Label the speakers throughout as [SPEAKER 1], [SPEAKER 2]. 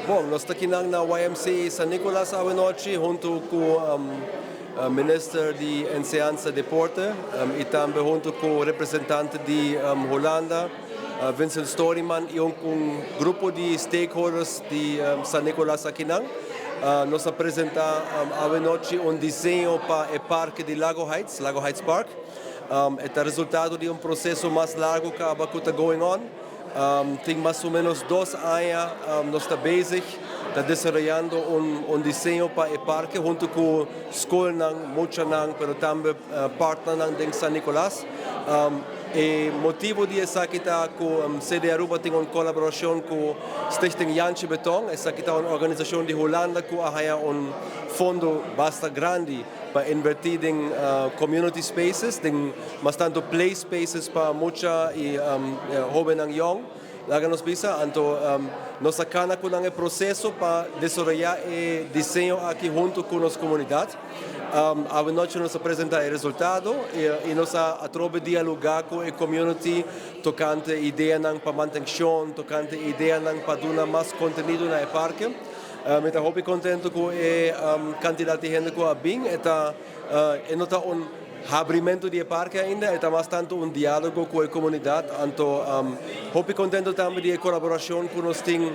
[SPEAKER 1] Bom, nós estamos aqui na YMCA San Nicolás hoje, junto com o Ministro de Enseñanza e Deporte e também junto com o representante de Holanda, Vincent Storyman, e um grupo de stakeholders de San Nicolás aqui. Nós apresentamos hoje desenho para o parque de Lago Heights Park. É o resultado de processo mais largo que está going on. Tem mais ou menos 2 anos, nós estamos bezig, desenvolvendo desenho para o parque, junto com escola, muita, mas também partner de San Nicolás. O motivo disso aqui está com a sede Aruba tem uma colaboração com a Stichting Jantje Beton. Essa aqui está uma organização de Holanda que tem fundo bastante grande para investir em community spaces, tem bastante play spaces para muita e jovens e young. Lá nos bisa, então nós acana com o processo para desenvolver o desenho aqui junto com a comunidade. A noite nos apresenta o resultado e nós atrove dialogar com a community tocante ideias para manutenção, tocante ideias para dar mais conteúdo no parque. Eu estou muito contente com a quantidade de gente que vem. Não está abrimento do parque ainda, está bastante diálogo com a comunidade. Então, muito contente também da colaboração que nós temos,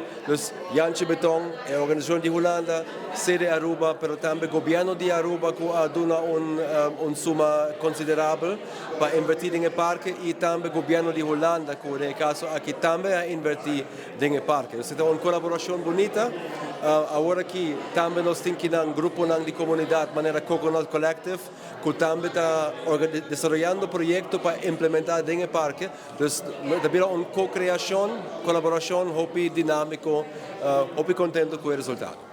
[SPEAKER 1] Jantje Beton, a organização de Holanda, sede Aruba, mas também o governo de Aruba que dá suma considerável para investir no parque e também o governo de Holanda que, no caso, aqui também investir no parque. Então, é uma colaboração bonita. Agora que também nós temos um grupo de comunidade, maneira Coconut Collective, que também está desenvolvendo projetos para implementar no parque. Então, uma co-criação, colaboração, muito dinâmico, muito contente com o resultado.